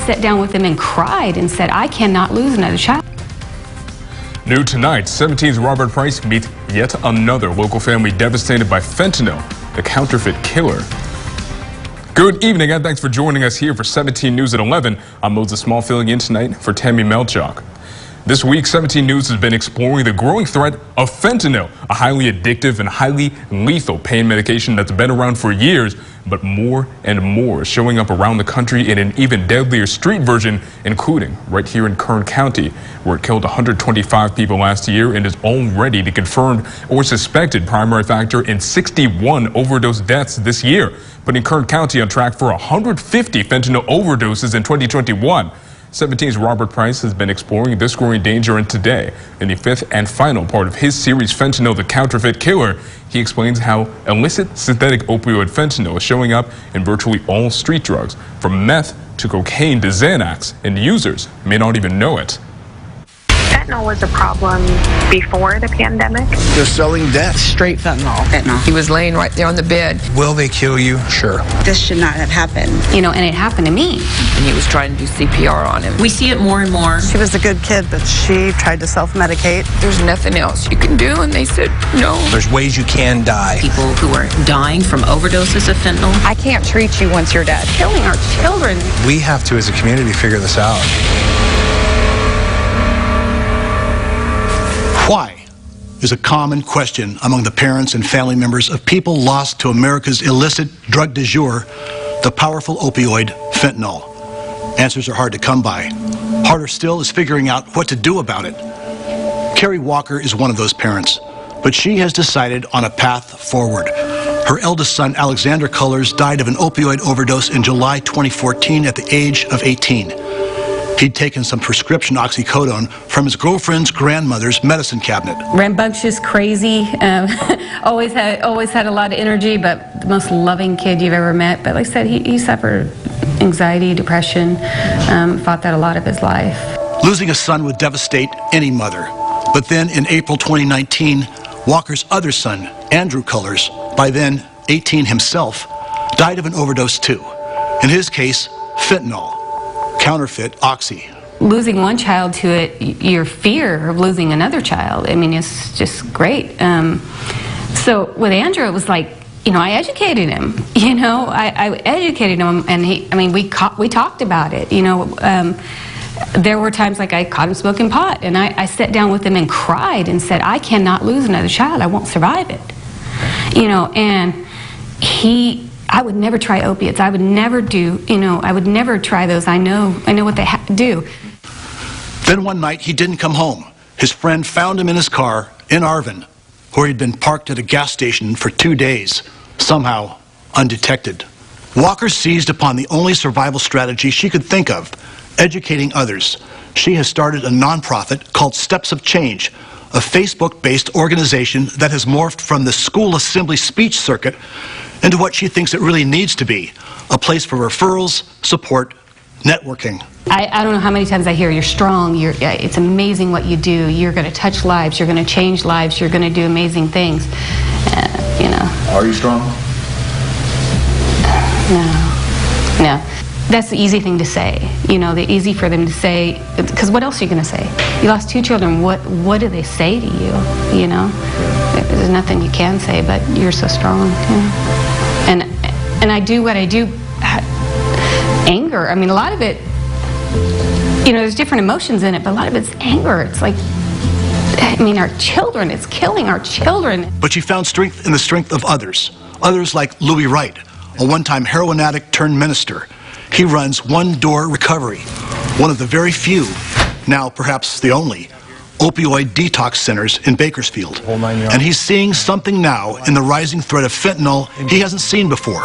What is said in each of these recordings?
sat down with him and cried and said, I cannot lose another child. New tonight, 17's Robert Price meets yet another local family devastated by fentanyl, the counterfeit killer. Good evening and thanks for joining us here for 17 News at 11. I'm Moses Small filling in tonight for Tammy Melchuk. This week, 17 News has been exploring the growing threat of fentanyl, a highly addictive and highly lethal pain medication that's been around for years, but more and more is showing up around the country in an even deadlier street version, including right here in Kern County, where it killed 125 people last year and is already the confirmed or suspected primary factor in 61 overdose deaths this year, putting Kern County on track for 150 fentanyl overdoses in 2021. 17's Robert Price has been exploring this growing danger, and today, in the fifth and final part of his series, Fentanyl, the Counterfeit Killer, he explains how illicit synthetic opioid fentanyl is showing up in virtually all street drugs, from meth to cocaine to Xanax, and users may not even know it. Fentanyl was a problem before the pandemic. They're selling death. Straight fentanyl. He was laying right there on the bed. Will they kill you? Sure. This should not have happened. You know, and it happened to me. And he was trying to do CPR on him. We see it more and more. She was a good kid, but she tried to self-medicate. There's nothing else you can do, and they said no. There's ways you can die. People who are dying from overdoses of fentanyl. I can't treat you once you're dead. Killing our children. We have to, as a community, figure this out. Why is a common question among the parents and family members of people lost to America's illicit drug du jour, the powerful opioid fentanyl. Answers are hard to come by. Harder still is figuring out what to do about it. Carrie Walker is one of those parents, but she has decided on a path forward. Her eldest son, Alexander Cullors, died of an opioid overdose in July 2014 at the age of 18. He'd taken some prescription oxycodone from his girlfriend's grandmother's medicine cabinet. Rambunctious, crazy, always had a lot of energy, but the most loving kid you've ever met. But like I said, he suffered anxiety, depression, fought that a lot of his life. Losing a son would devastate any mother. But then in April 2019, Walker's other son, Andrew Cullors, by then 18 himself, died of an overdose too. In his case, fentanyl. Counterfeit oxy. Losing one child to it, your fear of losing another child, I mean, it's just great. So with Andrew, it was like, you know, I educated him. You know, I educated him, and we talked about it. You know, there were times like I caught him smoking pot, and I sat down with him and cried and said, I cannot lose another child. I won't survive it. You know, and I would never try opiates. I would never do, you know, I would never try those. I know what they do. Then one night, he didn't come home. His friend found him in his car in Arvin, where he'd been parked at a gas station for 2 days, somehow undetected. Walker seized upon the only survival strategy she could think of, educating others. She has started a nonprofit called Steps of Change, a Facebook-based organization that has morphed from the school assembly speech circuit into what she thinks it really needs to be, a place for referrals, support, networking. I don't know how many times I hear you're strong, it's amazing what you do, you're going to touch lives, you're going to change lives, you're going to do amazing things, you know. Are you strong? No. That's the easy thing to say, you know, the easy for them to say, because what else are you going to say? You lost 2 children, what do they say to you, you know? There's nothing you can say, but you're so strong, you know? And I do what I do, anger, I mean, a lot of it, you know, there's different emotions in it, but a lot of it's anger. It's like, I mean, our children, it's killing our children. But she found strength in the strength of others like Louis Wright, a one-time heroin addict turned minister. He runs One Door Recovery, one of the very few, now perhaps the only, opioid detox centers in Bakersfield. And he's seeing something now in the rising threat of fentanyl he hasn't seen before.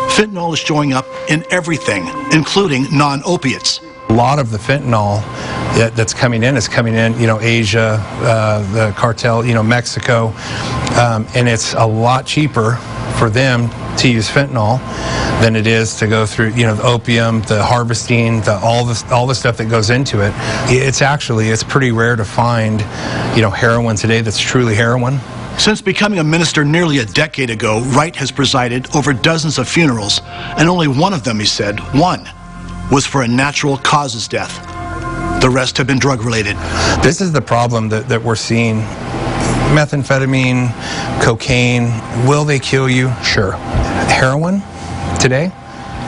Fentanyl is showing up in everything, including non-opiates. A lot of the fentanyl that's coming in is coming in, you know, Asia, the cartel, you know, Mexico, and it's a lot cheaper for them to use fentanyl than it is to go through, you know, the opium, the harvesting, all the stuff that goes into it. It's pretty rare to find, you know, heroin today that's truly heroin. Since becoming a minister nearly a decade ago, Wright has presided over dozens of funerals, and only one of them, he said, one, was for a natural causes death. The rest have been drug-related. This is the problem that we're seeing. Methamphetamine, cocaine, will they kill you? Sure. Heroin today,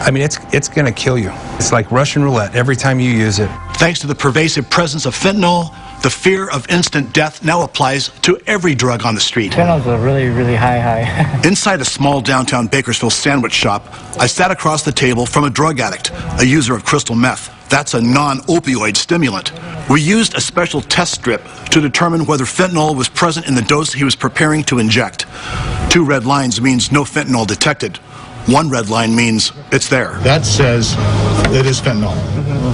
I mean, it's going to kill you. It's like Russian roulette every time you use it. Thanks to the pervasive presence of fentanyl, the fear of instant death now applies to every drug on the street. Fentanyl's a really, really high. Inside a small downtown Bakersfield sandwich shop, I sat across the table from a drug addict, a user of crystal meth. That's a non-opioid stimulant. We used a special test strip to determine whether fentanyl was present in the dose he was preparing to inject. 2 red lines means no fentanyl detected. 1 red line means it's there. That says it is fentanyl.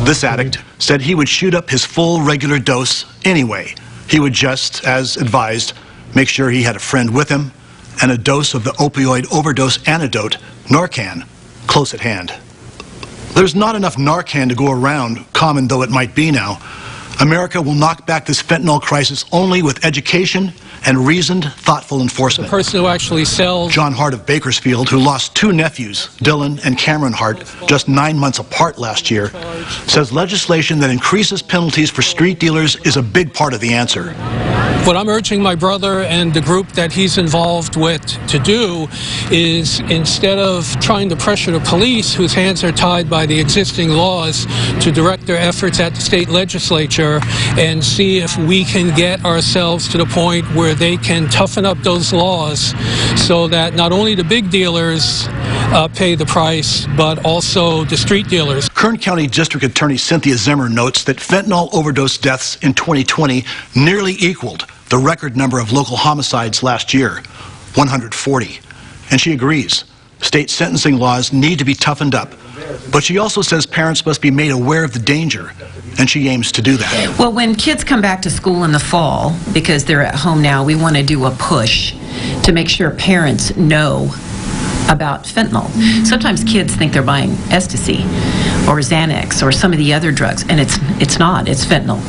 This addict said he would shoot up his full regular dose anyway. He would just, as advised, make sure he had a friend with him and a dose of the opioid overdose antidote, Narcan, close at hand. There's not enough Narcan to go around, common though it might be now. America will knock back this fentanyl crisis only with education and reasoned, thoughtful enforcement. The person who actually sells... John Hart of Bakersfield, who lost 2 nephews, Dylan and Cameron Hart, just 9 months apart last year, says legislation that increases penalties for street dealers is a big part of the answer. What I'm urging my brother and the group that he's involved with to do is, instead of trying to pressure the police, whose hands are tied by the existing laws, to direct their efforts at the state legislature and see if we can get ourselves to the point where they can toughen up those laws so that not only the big dealers pay the price, but also the street dealers. Kern County District Attorney Cynthia Zimmer notes that fentanyl overdose deaths in 2020 nearly equaled the record number of local homicides last year, 140. And she agrees. State sentencing laws need to be toughened up. But she also says parents must be made aware of the danger, and she aims to do that. Well, when kids come back to school in the fall, because they're at home now, we want to do a push to make sure parents know about fentanyl. Sometimes kids think they're buying ecstasy or Xanax or some of the other drugs, and it's not. It's fentanyl.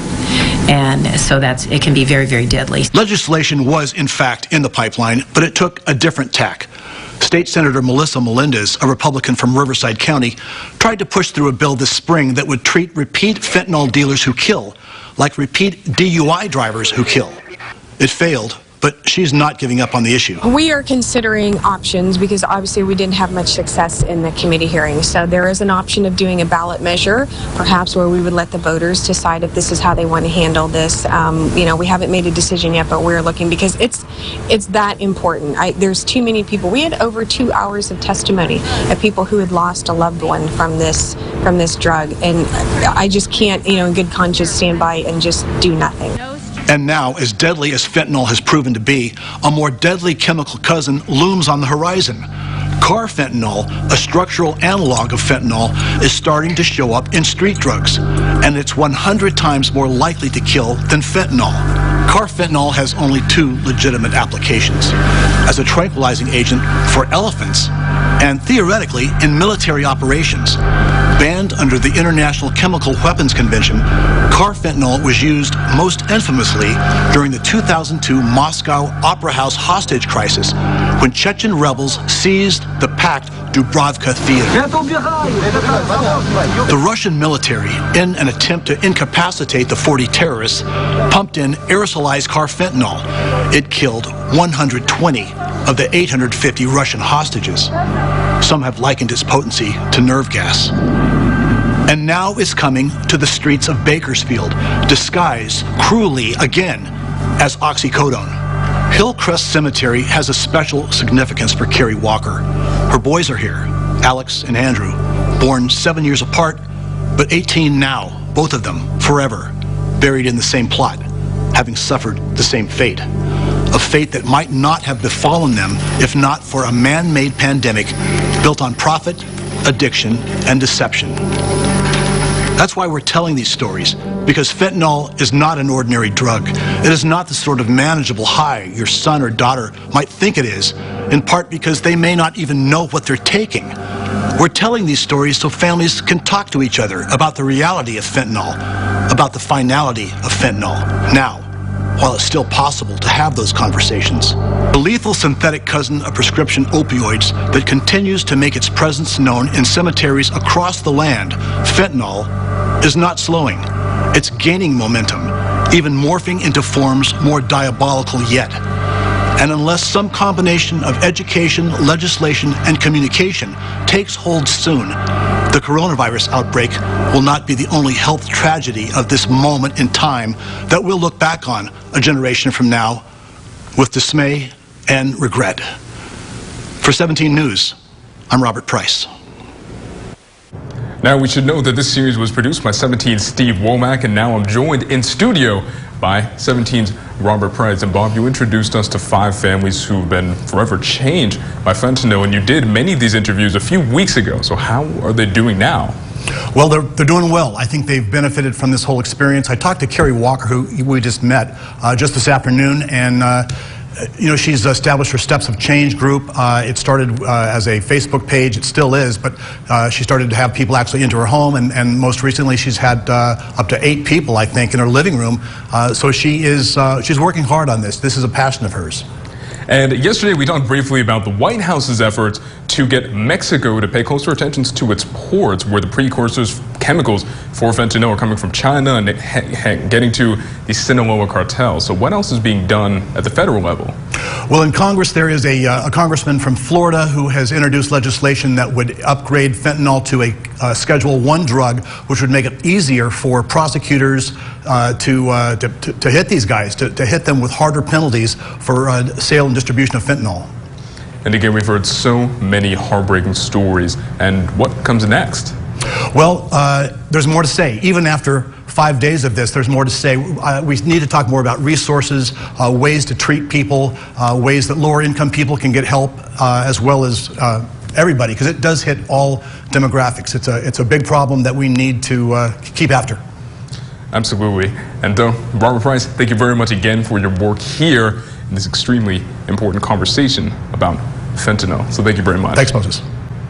And so it can be very, very deadly. Legislation was, in fact, in the pipeline, but it took a different tack. State Senator Melissa Melendez, a Republican from Riverside County, tried to push through a bill this spring that would treat repeat fentanyl dealers who kill like repeat DUI drivers who kill. It failed, but she's not giving up on the issue. We are considering options because obviously we didn't have much success in the committee hearing. So there is an option of doing a ballot measure, perhaps where we would let the voters decide if this is how they want to handle this. We haven't made a decision yet, but we're looking because it's that important. There's too many people. We had over 2 hours of testimony of people who had lost a loved one from this drug, and I just can't, in good conscience, stand by and just do nothing. And now, as deadly as fentanyl has proven to be, a more deadly chemical cousin looms on the horizon. Carfentanil, a structural analog of fentanyl, is starting to show up in street drugs, and it's 100 times more likely to kill than fentanyl. Carfentanil has only 2 legitimate applications: as a tranquilizing agent for elephants, and theoretically in military operations. Banned under the International Chemical Weapons Convention, carfentanil was used most infamously during the 2002 Moscow Opera House hostage crisis, when Chechen rebels seized the packed Dubrovka Theater. The Russian military, in an attempt to incapacitate the 40 terrorists, pumped in aerosolized carfentanil. It killed 120 of the 850 Russian hostages. Some have likened its potency to nerve gas. And now it's coming to the streets of Bakersfield, disguised cruelly again as oxycodone. Hillcrest Cemetery has a special significance for Carrie Walker. Her boys are here, Alex and Andrew, born 7 years apart, but 18 now, both of them, forever, buried in the same plot, having suffered the same fate. A fate that might not have befallen them if not for a man-made pandemic built on profit, addiction, and deception. That's why we're telling these stories, because fentanyl is not an ordinary drug. It is not the sort of manageable high your son or daughter might think it is, in part because they may not even know what they're taking. We're telling these stories so families can talk to each other about the reality of fentanyl, about the finality of fentanyl. Now, while it's still possible to have those conversations. The lethal synthetic cousin of prescription opioids that continues to make its presence known in cemeteries across the land, fentanyl, is not slowing. It's gaining momentum, even morphing into forms more diabolical yet. And unless some combination of education, legislation, and communication takes hold soon, the coronavirus outbreak will not be the only health tragedy of this moment in time that we'll look back on a generation from now with dismay and regret. For 17 News, I'm Robert Price. Now, we should know that this series was produced by 17's Steve Womack, and now I'm joined in studio by 17's Robert Price. And Bob, you introduced us to 5 families who've been forever changed by fentanyl, and you did many of these interviews a few weeks ago. So how are they doing now? Well, they're doing well. I think they've benefited from this whole experience. I talked to Carrie Walker, who we just met just this afternoon, and you know, she's established her Steps of Change group. It started as a Facebook page. It still is, but she started to have people actually into her home, and most recently she's had up to 8 people, I think, in her living room. So she's working hard on this. This is a passion of hers. And yesterday we talked briefly about the White House's efforts to get Mexico to pay closer attention to its ports, where the precursors chemicals for fentanyl are coming from China and getting to the Sinaloa cartel. So what else is being done at the federal level? Well, in Congress there is a congressman from Florida who has introduced legislation that would upgrade fentanyl to a Schedule 1 drug, which would make it easier for prosecutors to hit these guys, to hit them with harder penalties for sale and distribution of fentanyl. And again, we've heard so many heartbreaking stories. And what comes next? Well, there's more to say. Even after 5 days of this, there's more to say. We need to talk more about resources, ways to treat people, ways that lower income people can get help, as well as everybody, because it does hit all demographics. It's a big problem that we need to keep after. Absolutely. And Robert Price, thank you very much again for your work here in this extremely important conversation about fentanyl. So thank you very much. Thanks, Moses.